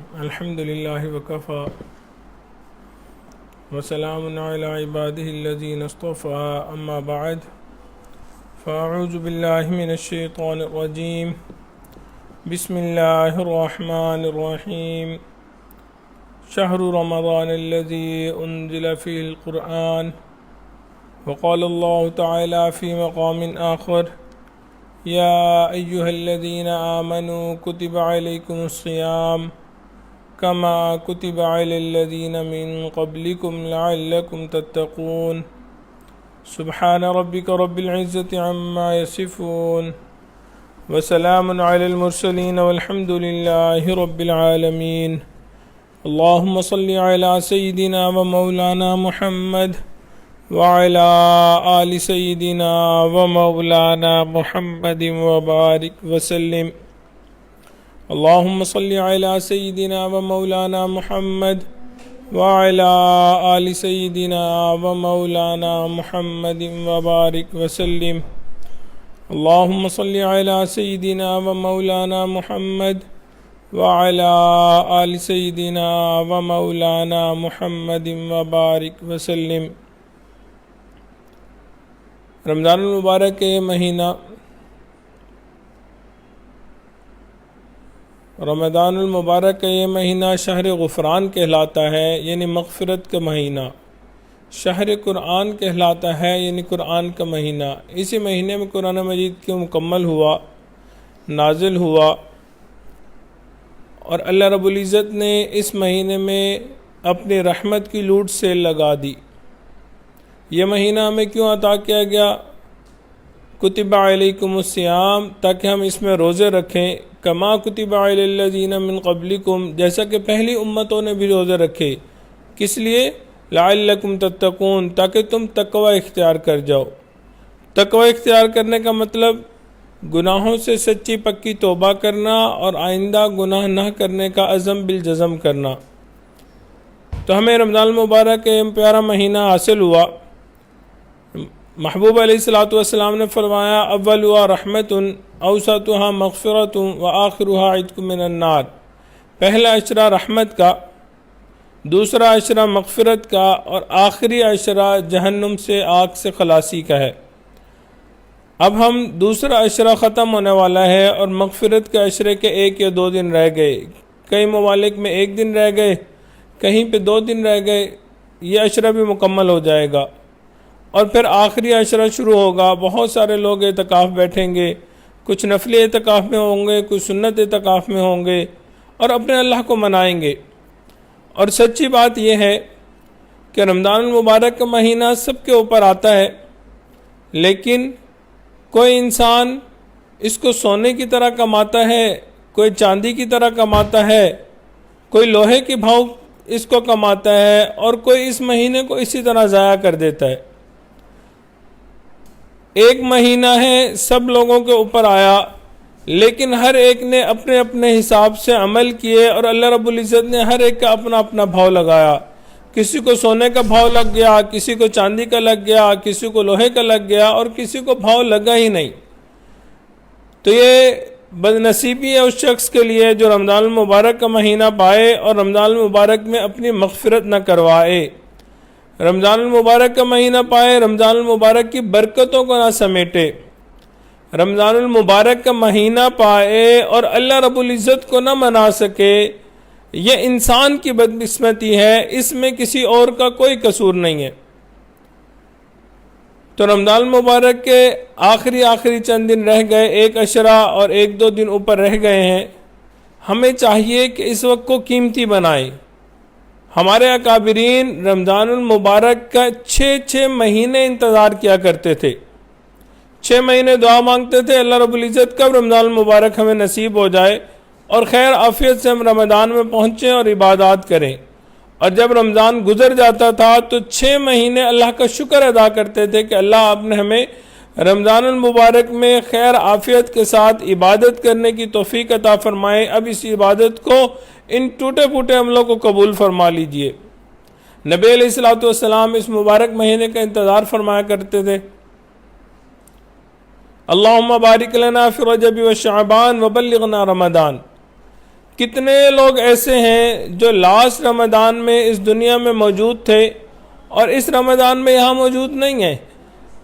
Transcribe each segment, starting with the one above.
الحمد لله وكفى وسلام على عباده الذين اصطفى أما بعد فأعوذ بالله من الشيطان الرجيم بسم الله الرحمن الرحيم شهر رمضان الذي أنزل فيه القرآن وقال الله تعالى في مقام آخر يا أيها الذين آمنوا كتب عليكم الصيام كما كتب على الذين من قبلكم لعلكم تتقون سبحان ربك رب العزة عما يصفون وسلام على المرسلين والحمد لله رب العالمين اللهم صل على سيدنا ومولانا محمد وعلى آل سيدنا ومولانا محمد وبارك وسلم اللهم صل على سيدنا ومولانا محمد وعلى آل سيدنا ومولانا محمد وبارك وسلم اللهم صل على سيدنا ومولانا محمد وعلى آل سيدنا ومولانا محمد وبارك وسلم رمضان المبارک کے یہ مہینہ شہر غفران کہلاتا ہے، یعنی مغفرت کا مہینہ. شہر قرآن کہلاتا ہے، یعنی قرآن کا مہینہ. اسی مہینے میں قرآن مجید کی مکمل ہوا، نازل ہوا، اور اللہ رب العزت نے اس مہینے میں اپنی رحمت کی لوٹ سے لگا دی. یہ مہینہ ہمیں کیوں عطا کیا گیا؟ کتب علیکم الصیام، تاکہ ہم اس میں روزے رکھیں. کما کتب علی الذین من قبلکم، جیسا کہ پہلی امتوں نے بھی روزے رکھے. کس لیے؟ لعلکم تتقون، تاکہ تم تقوی اختیار کر جاؤ. تقوی اختیار کرنے کا مطلب گناہوں سے سچی پکی توبہ کرنا اور آئندہ گناہ نہ کرنے کا عزم بالجزم کرنا. تو ہمیں رمضان المبارک کا پیارا مہینہ حاصل ہوا. محبوب علیہ الصلوۃ والسلام نے فرمایا اولها رحمت اوسطها مغفرت وآخرها عتق من النار. پہلا عشرہ رحمت کا، دوسرا عشرہ مغفرت کا، اور آخری عشرہ جہنم سے آگ سے خلاصی کا ہے. اب ہم دوسرا عشرہ ختم ہونے والا ہے اور مغفرت کے عشرے کے 1 یا 2 دن رہ گئے. کئی ممالک میں 1 دن رہ گئے، کہیں پہ 2 دن رہ گئے. یہ عشرہ بھی مکمل ہو جائے گا اور پھر آخری عشرہ شروع ہوگا. بہت سارے لوگ اعتکاف بیٹھیں گے، کچھ نفلی اعتکاف میں ہوں گے، کچھ سنت اعتکاف میں ہوں گے اور اپنے اللہ کو منائیں گے. اور سچی بات یہ ہے کہ رمضان المبارک کا مہینہ سب کے اوپر آتا ہے، لیکن کوئی انسان اس کو سونے کی طرح کماتا ہے، کوئی چاندی کی طرح کماتا ہے، کوئی لوہے کی بھاؤ اس کو کماتا ہے، اور کوئی اس مہینے کو اسی طرح ضائع کر دیتا ہے. ایک مہینہ ہے، سب لوگوں کے اوپر آیا، لیکن ہر ایک نے اپنے اپنے حساب سے عمل کیے اور اللہ رب العزت نے ہر ایک کا اپنا اپنا بھاؤ لگایا. کسی کو سونے کا بھاؤ لگ گیا، کسی کو چاندی کا لگ گیا، کسی کو لوہے کا لگ گیا، اور کسی کو بھاؤ لگا ہی نہیں. تو یہ بد نصیبی ہے اس شخص کے لیے جو رمضان المبارک کا مہینہ پائے اور رمضان المبارک میں اپنی مغفرت نہ کروائے. رمضان المبارک کا مہینہ پائے، رمضان المبارک کی برکتوں کو نہ سمیٹے. رمضان المبارک کا مہینہ پائے اور اللہ رب العزت کو نہ منا سکے، یہ انسان کی بدقسمتی ہے، اس میں کسی اور کا کوئی قصور نہیں ہے. تو رمضان المبارک کے آخری چند دن رہ گئے، 1 عشرہ اور 1-2 دن اوپر رہ گئے ہیں. ہمیں چاہیے کہ اس وقت کو قیمتی بنائیں. ہمارے اکابرین رمضان المبارک کا 6 مہینے انتظار کیا کرتے تھے. 6 مہینے دعا مانگتے تھے اللہ رب العزت کب رمضان المبارک ہمیں نصیب ہو جائے اور خیر عافیت سے ہم رمضان میں پہنچیں اور عبادات کریں. اور جب رمضان گزر جاتا تھا تو 6 مہینے اللہ کا شکر ادا کرتے تھے کہ اللہ آپ نے ہمیں رمضان المبارک میں خیر عافیت کے ساتھ عبادت کرنے کی توفیق عطا فرمائے. اب اس عبادت کو ان ٹوٹے پھوٹے عملوں کو قبول فرما لیجئے. نبی علیہ الصلوۃ والسلام اس مبارک مہینے کا انتظار فرمایا کرتے تھے. اللہم بارک لنا فی رجب و شعبان وبلغنا رمضان، کتنے لوگ ایسے ہیں جو لاسٹ رمضان میں اس دنیا میں موجود تھے اور اس رمضان میں یہاں موجود نہیں ہیں۔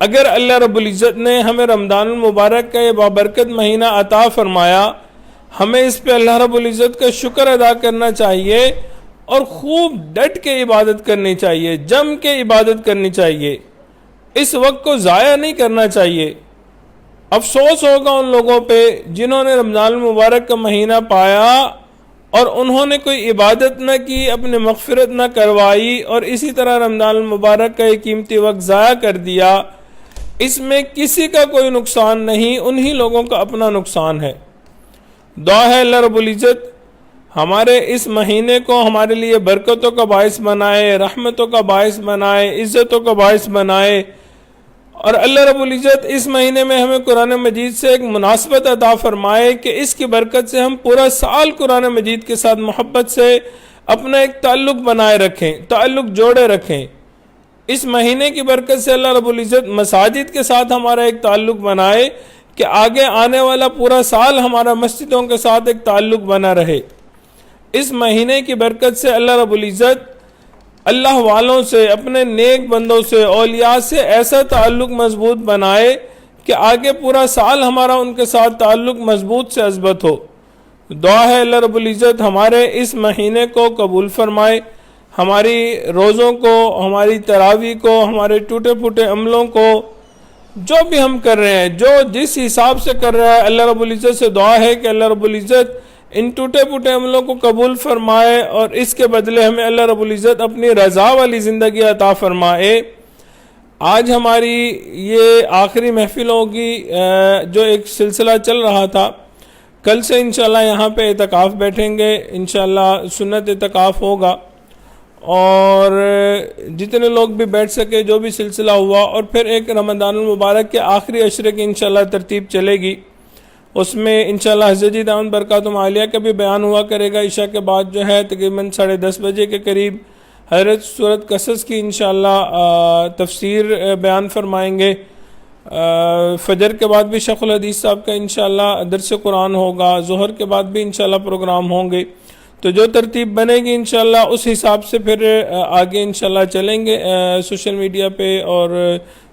اگر اللہ رب العزت نے ہمیں رمضان المبارک کا یہ بابرکت مہینہ عطا فرمایا، ہمیں اس پہ اللہ رب العزت کا شکر ادا کرنا چاہیے اور خوب ڈٹ کے عبادت کرنی چاہیے، جم کے عبادت کرنی چاہیے، اس وقت کو ضائع نہیں کرنا چاہیے۔ افسوس ہوگا ان لوگوں پہ جنہوں نے رمضان المبارک کا مہینہ پایا اور انہوں نے کوئی عبادت نہ کی، اپنے مغفرت نہ کروائی اور اسی طرح رمضان المبارک کا ایک قیمتی وقت ضائع کر دیا۔ اس میں کسی کا کوئی نقصان نہیں، انہی لوگوں کا اپنا نقصان ہے۔ دعا ہے اللہ رب العزت ہمارے اس مہینے کو ہمارے لیے برکتوں کا باعث بنائے، رحمتوں کا باعث بنائے، عزتوں کا باعث بنائے، اور اللہ رب العزت اس مہینے میں ہمیں قرآن مجید سے ایک مناسبت عطا فرمائے کہ اس کی برکت سے ہم پورا سال قرآن مجید کے ساتھ محبت سے اپنا ایک تعلق بنائے رکھیں، تعلق جوڑے رکھیں۔ اس مہینے کی برکت سے اللہ رب العزت مساجد کے ساتھ ہمارا ایک تعلق بنائے کہ آگے آنے والا پورا سال ہمارا مسجدوں کے ساتھ ایک تعلق بنا رہے۔ اس مہینے کی برکت سے اللہ رب العزت اللہ والوں سے، اپنے نیک بندوں سے، اولیاء سے ایسا تعلق مضبوط بنائے کہ آگے پورا سال ہمارا ان کے ساتھ تعلق مضبوط سے اثبت ہو۔ دعا ہے اللہ رب العزت ہمارے اس مہینے کو قبول فرمائے، ہماری روزوں کو، ہماری تراویح کو، ہمارے ٹوٹے پھوٹے عملوں کو، جو بھی ہم کر رہے ہیں، جو جس حساب سے کر رہا ہے، اللہ رب العزت سے دعا ہے کہ اللہ رب العزت ان ٹوٹے پھوٹے عملوں کو قبول فرمائے اور اس کے بدلے ہمیں اللہ رب العزت اپنی رضا والی زندگی عطا فرمائے۔ آج ہماری یہ آخری محفل ہوگی جو ایک سلسلہ چل رہا تھا۔ کل سے انشاءاللہ یہاں پہ اعتکاف بیٹھیں گے، انشاءاللہ سنت اعتکاف ہوگا، اور جتنے لوگ بھی بیٹھ سکے جو بھی سلسلہ ہوا، اور پھر ایک رمضان المبارک کے آخری عشرے کی انشاءاللہ ترتیب چلے گی۔ اس میں انشاءاللہ حضرت جی دامت برکاتہم عالیہ کا بھی بیان ہوا کرے گا۔ عشاء کے بعد جو ہے تقریباً 10:30 بجے کے قریب حضرت سورۃ قصص کی انشاءاللہ تفسیر بیان فرمائیں گے۔ فجر کے بعد بھی شیخ الحدیث صاحب کا انشاءاللہ درس قرآن ہوگا، ظہر کے بعد بھی انشاءاللہ پروگرام ہوں گے۔ تو جو ترتیب بنے گی انشاءاللہ اس حساب سے پھر آگے انشاءاللہ چلیں گے سوشل میڈیا پہ اور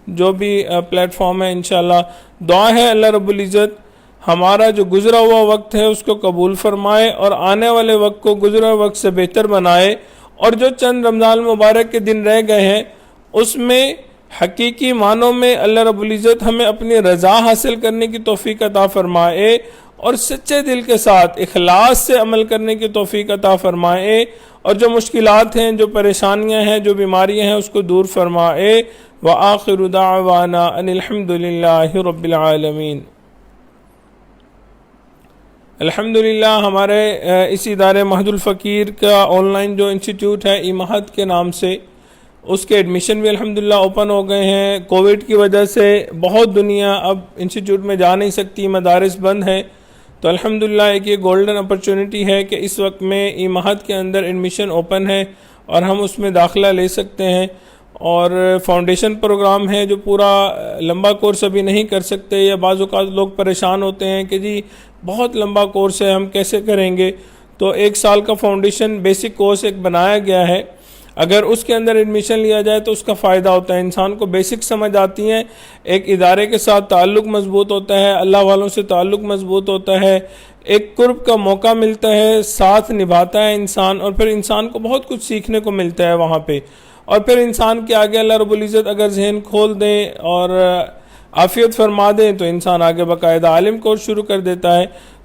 جو بھی پلیٹ فارم ہے انشاءاللہ۔ دعا ہے اللہ رب العزت ہمارا جو گزرا ہوا وقت ہے اس کو قبول فرمائے اور آنے والے وقت کو گزرا ہوا وقت سے بہتر بنائے، اور جو چند رمضان المبارک کے دن رہ گئے ہیں اس میں حقیقی معنوں میں اللہ رب العزت ہمیں اپنی رضا حاصل کرنے کی توفیق عطا فرمائے اور سچے دل کے ساتھ اخلاص سے عمل کرنے کی توفیق عطا فرمائے، اور جو مشکلات ہیں، جو پریشانیاں ہیں، جو بیماریاں ہیں اس کو دور فرمائے۔ وآخر دعوانا ان الحمد للہ رب العالمین۔ الحمدللہ ہمارے اس ادارے مہد الفقیر کا آن لائن جو انسٹیٹیوٹ ہے ایمہد کے نام سے، اس کے ایڈمیشن بھی الحمدللہ اوپن ہو گئے ہیں۔ کووڈ کی وجہ سے بہت دنیا اب انسٹیٹیوٹ میں جا نہیں سکتی، مدارس بند ہیں، تو الحمدللہ ایک یہ گولڈن اپرچونٹی ہے کہ اس وقت میں ایمہد کے اندر ایڈمیشن اوپن ہے اور ہم اس میں داخلہ لے سکتے ہیں۔ اور فاؤنڈیشن پروگرام ہے جو پورا لمبا کورس ابھی نہیں کر سکتے، یا بعض اوقات لوگ پریشان ہوتے ہیں کہ جی بہت لمبا کورس ہے ہم کیسے کریں گے، تو 1 سال کا فاؤنڈیشن بیسک کورس ایک بنایا گیا ہے۔ اگر اس کے اندر ایڈمیشن لیا جائے تو اس کا فائدہ ہوتا ہے، انسان کو بیسک سمجھ آتی ہیں، ایک ادارے کے ساتھ تعلق مضبوط ہوتا ہے، اللہ والوں سے تعلق مضبوط ہوتا ہے، ایک قرب کا موقع ملتا ہے، ساتھ نبھاتا ہے انسان، اور پھر انسان کو بہت کچھ سیکھنے کو ملتا ہے وہاں پہ، اور پھر انسان کے آگے اللہ رب العزت اگر ذہن کھول دیں اور عافیت فرما دیں تو انسان آگے باقاعدہ عالم کورس شروع کر دیتا ہے۔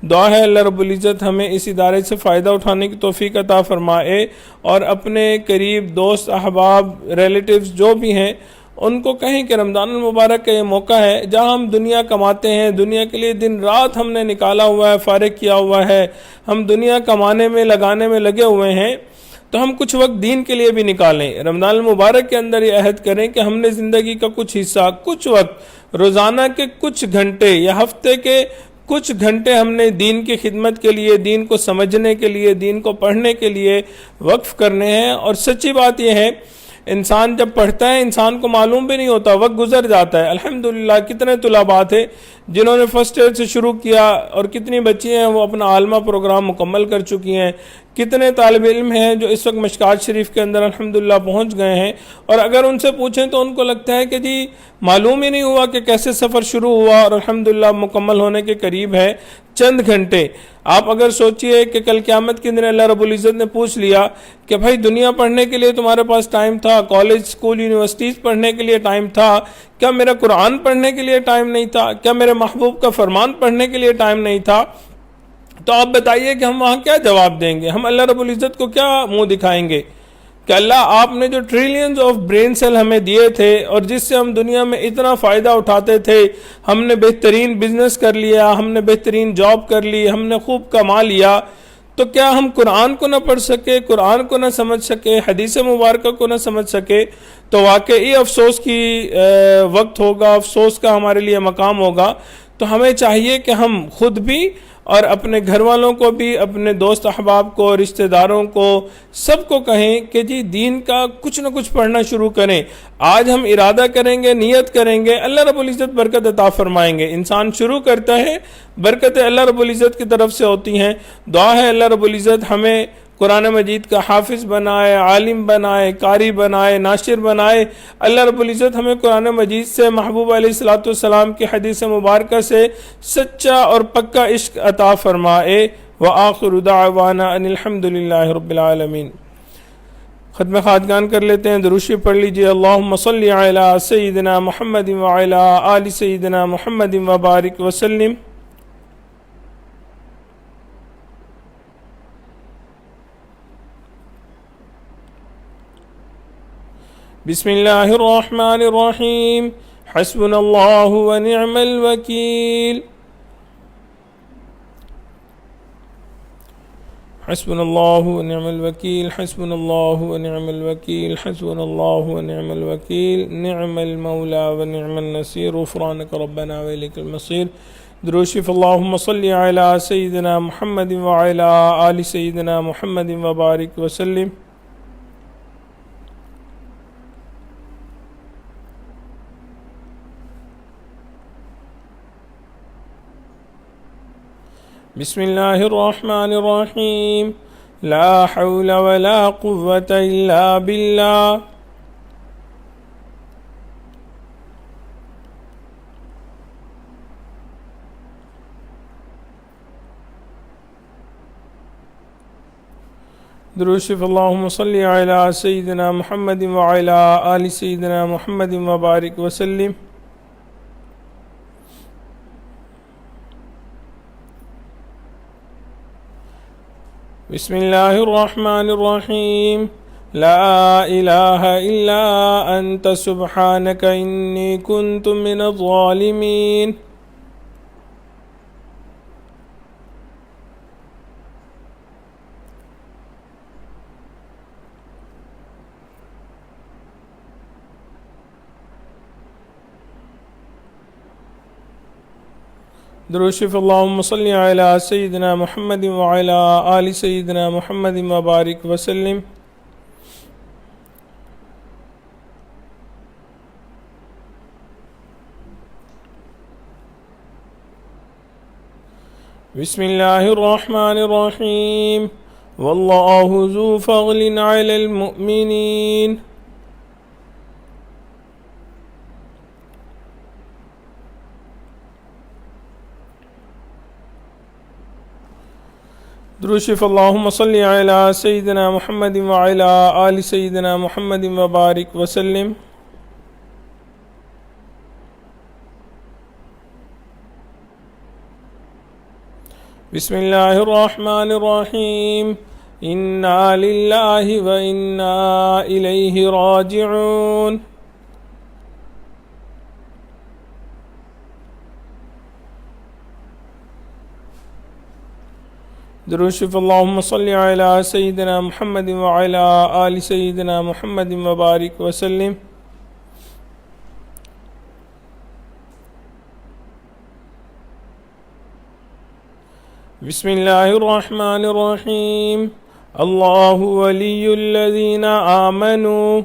دعا ہے اللہ رب العزت ہمیں اس ادارے سے فائدہ اٹھانے کی توفیق عطا فرمائے، اور اپنے قریب دوست، احباب، ریلیٹیوز جو بھی ہیں ان کو کہیں کہ رمضان المبارک کا یہ موقع ہے جہاں ہم دنیا کماتے ہیں، دنیا کے لیے دن رات ہم نے نکالا ہوا ہے، فارغ کیا ہوا ہے، ہم دنیا کمانے میں، لگانے میں لگے ہوئے ہیں، تو ہم کچھ وقت دین کے لیے بھی نکالیں۔ رمضان المبارک کے اندر یہ عہد کریں کہ ہم نے زندگی کا کچھ حصہ، کچھ وقت، روزانہ کے کچھ گھنٹے یا ہفتے کے کچھ گھنٹے ہم نے دین کی خدمت کے لیے، دین کو سمجھنے کے لیے، دین کو پڑھنے کے لیے وقف کرنے ہیں۔ اور سچی بات یہ ہے انسان جب پڑھتا ہے انسان کو معلوم بھی نہیں ہوتا، وقت گزر جاتا ہے۔ الحمدللہ کتنے طلباء تھے جنہوں نے فرسٹ ایئر سے شروع کیا، اور کتنی بچی ہیں وہ اپنا عالمہ پروگرام مکمل کر چکی ہیں، کتنے طالب علم ہیں جو اس وقت مشکات شریف کے اندر الحمدللہ پہنچ گئے ہیں، اور اگر ان سے پوچھیں تو ان کو لگتا ہے کہ جی معلوم ہی نہیں ہوا کہ کیسے سفر شروع ہوا، اور الحمدللہ مکمل ہونے کے قریب ہے چند گھنٹے۔ آپ اگر سوچئے کہ کل قیامت کے دن اللہ رب العزت نے پوچھ لیا کہ بھائی دنیا پڑھنے کے لیے تمہارے پاس ٹائم تھا، کالج اسکول یونیورسٹیز پڑھنے کے لیے ٹائم تھا، کیا میرا قرآن پڑھنے کے لیے ٹائم نہیں تھا، کیا میرے محبوب کا فرمان پڑھنے کے لیے ٹائم نہیں تھا؟ تو آپ بتائیے کہ ہم وہاں کیا جواب دیں گے؟ ہم اللہ رب العزت کو کیا منہ دکھائیں گے کہ اللہ آپ نے جو ٹریلینز آف برین سیل ہمیں دیے تھے اور جس سے ہم دنیا میں اتنا فائدہ اٹھاتے تھے، ہم نے بہترین بزنس کر لیا، ہم نے بہترین جاب کر لی، ہم نے خوب کما لیا، تو کیا ہم قرآن کو نہ پڑھ سکے، قرآن کو نہ سمجھ سکے، حدیث مبارکہ کو نہ سمجھ سکے؟ تو واقعی افسوس کی وقت ہوگا، افسوس کا ہمارے لیے مقام ہوگا۔ تو ہمیں چاہیے کہ ہم خود بھی اور اپنے گھر والوں کو بھی، اپنے دوست احباب کو، رشتہ داروں کو، سب کو کہیں کہ جی دین کا کچھ نہ کچھ پڑھنا شروع کریں۔ آج ہم ارادہ کریں گے، نیت کریں گے، اللہ رب العزت برکت عطا فرمائیں گے۔ انسان شروع کرتا ہے، برکتیں اللہ رب العزت کی طرف سے ہوتی ہیں۔ دعا ہے اللہ رب العزت ہمیں قرآن مجید کا حافظ بنائے، عالم بنائے، قاری بنائے، ناشر بنائے۔ اللہ رب العزت ہمیں قرآن مجید سے، محبوب علیہ الصلوۃ والسلام کی حدیث مبارکہ سے سچا اور پکا عشق عطا فرمائے۔ وآخر دعوانا ان الحمد للہ رب العالمین۔ ختم خاتگان کر لیتے ہیں، درود شریف پڑھ لیجئے۔ اللہم صلی علی سیدنا محمد وعلی آل سیدنا محمد وبارک وسلم۔ بسم اللہ الرحمن الرحیم۔ حسبنا اللہ ونعم الوکیل۔ حسبنا اللہ ونعم الوکیل، حسبنا اللہ ونعم الوکیل، حسبنا اللہ ونعم الوکیل، نعم المولا ونعم النصیر، غفرانک ربنا وإلیک المصیر۔ درود شریف اللہم صلی علی سیدنا محمد وعلی آل سیدنا محمد وبارک وسلم۔ بسم اللہ الرحمن الرحیم۔ لا حول ولا قوة الا باللہ۔ درود شریف اللہم صلی علی سیدنا محمد وعلی آل سیدنا محمد وبارک وسلم۔ بسم اللہ الرحمن الرحیم۔ لا الہ الا انت سبحانک انی کنت من الظالمین۔ درود شریف اللہم صلی علی سیدنا محمد وعلی آل سیدنا محمد وبارک وسلم۔ بسم اللہ الرحمن الرحیم۔ واللہ ذو فضل علی المؤمنین۔ درود شریف اللہم صلی علی سیدنا محمد وعلی آل سیدنا محمد وبارک وسلم۔ بسم اللہ الرحمن الرحیم۔ انا للہ وانا الیہ راجعون۔ درود شریف اللہم صلی علی سیدنا محمد وعلی آل سیدنا محمد وبارک وسلم۔ بسم اللہ الرحمن الرحیم۔ اللہ ولی الذین آمنوا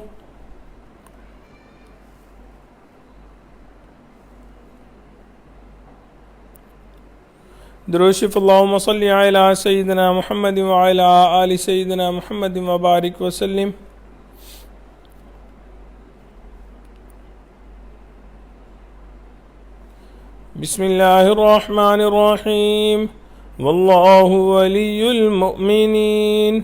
درود شریف اللہم صلی علی سیدنا محمد وعلی آل سیدنا محمد وبارک وسلم۔ بسم اللہ الرحمن الرحیم واللہ ولی المؤمنین۔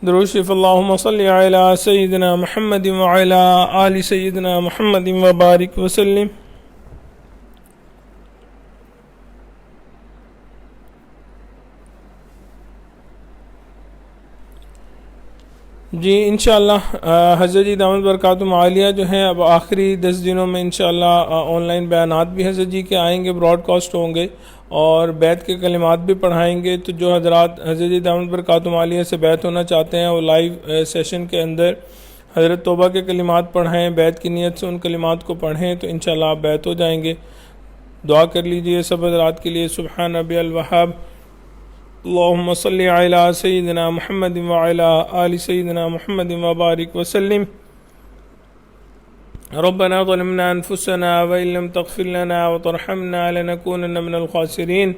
درود شریف اللہم صلی علی سیدنا محمد وعلی آل سیدنا محمد وبارک وسلم۔ جی انشاءاللہ حضرت جی دامت برکاتہم عالیہ جو ہیں اب آخری 10 دنوں میں انشاءاللہ آن لائن بیانات بھی حضرت جی کے آئیں گے، براڈ کاسٹ ہوں گے، اور بیعت کے کلمات بھی پڑھائیں گے۔ تو جو حضرات حضرت جی دامت برکاتہم عالیہ سے بیعت ہونا چاہتے ہیں وہ لائیو سیشن کے اندر حضرت توبہ کے کلمات پڑھیں، بیعت کی نیت سے ان کلمات کو پڑھیں تو انشاءاللہ آپ بیعت ہو جائیں گے۔ دعا کر لیجئے سب حضرات کے لیے۔ سبحان ربی الوہاب، اللہم صلی علی سیدنا محمد وعلی آل سیدنا محمد وبارک وسلم۔ ربنا ظلمنا انفسنا وإن لم تغفر لنا وترحمنا لنكونن من الخاسرین۔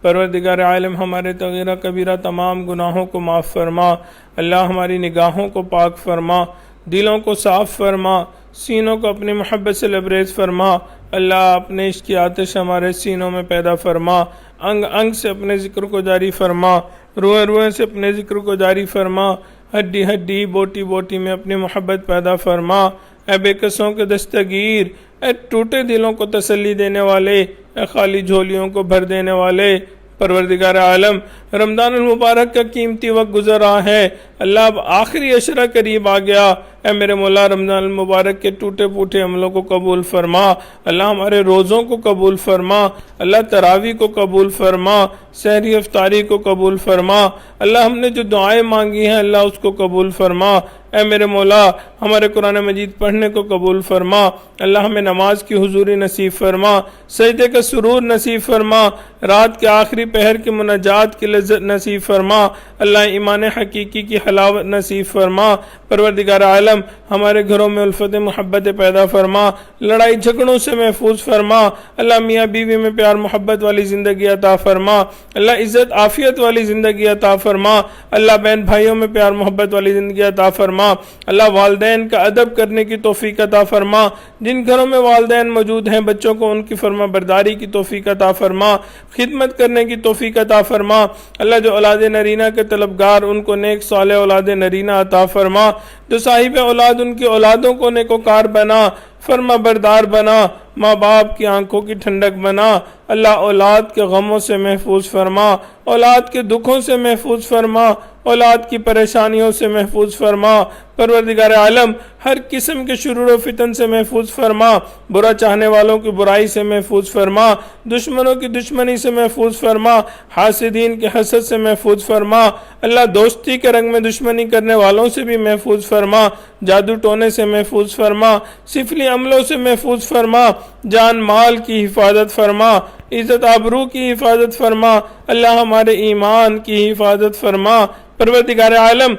پروردگار عالم ہمارے تغیرہ کبیرہ تمام گناہوں کو معاف فرما، اللہ ہماری نگاہوں کو پاک فرما، دلوں کو صاف فرما، سینوں کو اپنی محبت سے لبریز فرما، اللہ اپنے عشق کی آتش ہمارے سینوں میں پیدا فرما، انگ انگ سے اپنے ذکر کو جاری فرما، روئے روئے سے اپنے ذکر کو جاری فرما، ہڈی ہڈی بوٹی بوٹی میں اپنی محبت پیدا فرما۔ اے بے کسوں کے دستگیر، اے ٹوٹے دلوں کو تسلی دینے والے، اے خالی جھولیوں کو بھر دینے والے، پروردگار عالم رمضان المبارک کا قیمتی وقت گزر رہا ہے، اللہ اب آخری عشرہ قریب آ گیا، اے میرے مولا رمضان المبارک کے ٹوٹے پھوٹے عملوں کو قبول فرما، اللہ ہمارے روزوں کو قبول فرما، اللہ تراویح کو قبول فرما، سحری افطاری کو قبول فرما، اللہ ہم نے جو دعائیں مانگی ہیں اللہ اس کو قبول فرما، اے میرے مولا ہمارے قرآن مجید پڑھنے کو قبول فرما، اللہ ہمیں نماز کی حضوری نصیب فرما، سجدے کا سرور نصیب فرما، رات کے آخری پہر کی مناجات کی لذت نصیب فرما، اللہ ایمان حقیقی کی حلاوت نصیب فرما، پروردگار عالم ہمارے گھروں میں الفت محبت پیدا فرما، لڑائی جھگڑوں سے محفوظ فرما، اللہ میاں بیوی میں پیار محبت والی زندگی عطا فرما، اللہ عزت عافیت والی زندگی عطا فرما، اللہ بہن بھائیوں میں پیار محبت والی زندگی عطا فرما، اللہ والدین کا ادب کرنے کی توفیق عطا فرما، جن گھروں میں والدین موجود ہیں بچوں کو ان کی فرما برداری کی توفیق عطا فرما، خدمت کرنے کی توفیق عطا فرما، اللہ جو اولاد نرینہ کے طلبگار ان کو نیک صالح اولاد نرینہ عطا فرما، جو صاحب اولاد ان کی اولادوں کو نیکوکار بنا، فرما بردار بنا، ماں باپ کی آنکھوں کی ٹھنڈک بنا، اللہ اولاد کے غموں سے محفوظ فرما، اولاد کے دکھوں سے محفوظ فرما، اولاد کی پریشانیوں سے محفوظ فرما، پروردگار عالم ہر قسم کے شرور و فتن سے محفوظ فرما، برا چاہنے والوں کی برائی سے محفوظ فرما، دشمنوں کی دشمنی سے محفوظ فرما، حاسدین کے حسد سے محفوظ فرما، اللہ دوستی کے رنگ میں دشمنی کرنے والوں سے بھی محفوظ فرما، جادو ٹونے سے محفوظ فرما، سفلی عملوں سے محفوظ فرما، جان مال کی حفاظت فرما، عزت آبرو کی حفاظت فرما، اللہ ہمارے ایمان کی حفاظت فرما، پروردگار عالم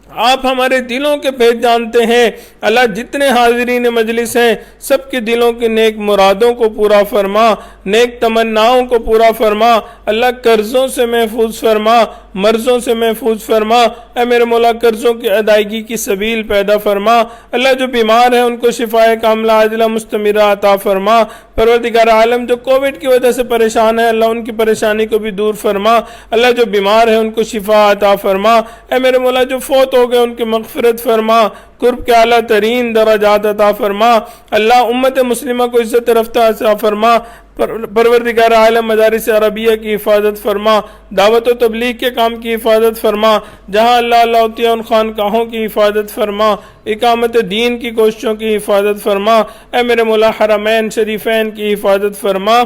آپ ہمارے دلوں کے بھید جانتے ہیں، اللہ جتنے حاضرین مجلس ہیں سب کے دلوں کے نیک مرادوں کو پورا فرما، نیک تمناؤں کو پورا فرما، اللہ قرضوں سے محفوظ فرما، مرضوں سے محفوظ فرما، اے میرے مولا قرضوں کی ادائیگی کی سبیل پیدا فرما، اللہ جو بیمار ہیں ان کو شفائے کاملہ عاجلہ مستمرہ عطا فرما، پروردگار عالم جو کووڈ کی وجہ سے پریشان ہے اللہ ان کی پریشانی کو بھی دور فرما، اللہ جو بیمار ہیں ان کو شفا عطا فرما، اے میرے مولا جو فوت ہو گئے ان کی مغفرت فرما، قرب کے اعلیٰ ترین درجات عطا فرما، اللہ امت مسلمہ کو عزت رفتہ عطا فرما، پروردگار عالم مدارس عربیہ کی حفاظت فرما، دعوت و تبلیغ کے کام کی حفاظت فرما، جہاں اللہ ہوتی ہے ان خانقاہوں کی حفاظت فرما، اقامت دین کی کوششوں کی حفاظت فرما، اے میرے مولا حرمین شریفین کی حفاظت فرما،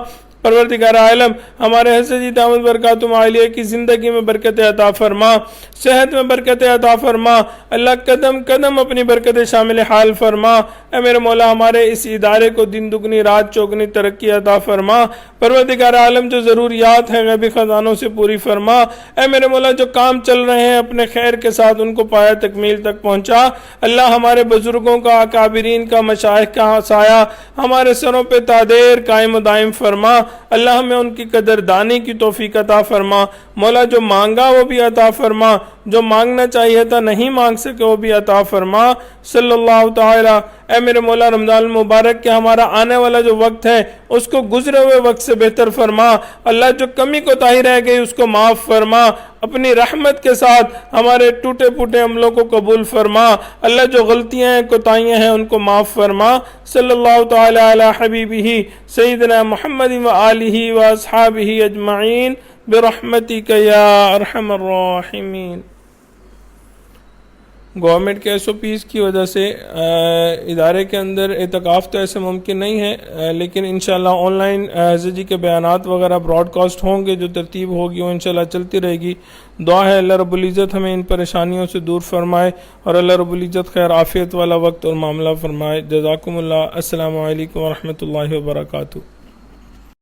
پروردگار عالم ہمارے حضرت جی دامت برکاتہم عالیہ کی زندگی میں برکت عطا فرما، صحت میں برکت عطا فرما، اللہ قدم قدم اپنی برکت شامل حال فرما۔ اے میرے مولا ہمارے اس ادارے کو دن دگنی رات چوگنی ترقی عطا فرما، پروردگار عالم جو ضروریات ہیں غیبی خزانوں سے پوری فرما۔ اے میرے مولا جو کام چل رہے ہیں اپنے خیر کے ساتھ ان کو پایا تکمیل تک پہنچا۔ اللہ ہمارے بزرگوں کا، اکابرین کا، مشائخ کا سایہ ہمارے سروں پہ تادیر قائم و دائم فرما۔ اللہ ہمیں ان کی قدردانی کی توفیق عطا فرما۔ مولا جو مانگا وہ بھی عطا فرما، جو مانگنا چاہیے تھا نہیں مانگ سکے وہ بھی عطا فرما۔ صلی اللہ تعالی۔ اے میرے مولا رمضان المبارک کے ہمارا آنے والا جو وقت ہے اس کو گزرے ہوئے وقت سے بہتر فرما۔ اللہ جو کمی کوتاہی رہ گئی اس کو معاف فرما، اپنی رحمت کے ساتھ ہمارے ٹوٹے پھوٹے عملوں کو قبول فرما۔ اللہ جو غلطیاں ہیں کوتاہیاں ہیں ان کو معاف فرما۔ صلی اللہ تعالی علی حبیبہ سیدنا محمد و آلہ و اصحابہ اجمعین برحمتک یا ارحم الراحمین۔ گورنمنٹ کے SOPs کی وجہ سے ادارے کے اندر اعتکاف تو ایسے ممکن نہیں ہے، لیکن انشاءاللہ آن لائن حضرت جی کے بیانات وغیرہ براڈ کاسٹ ہوں گے، جو ترتیب ہوگی وہ انشاءاللہ چلتی رہے گی۔ دعا ہے اللہ رب العزت ہمیں ان پریشانیوں سے دور فرمائے اور اللہ رب العزت خیر عافیت والا وقت اور معاملہ فرمائے۔ جزاکم اللہ۔ السلام علیکم ورحمۃ اللہ وبرکاتہ۔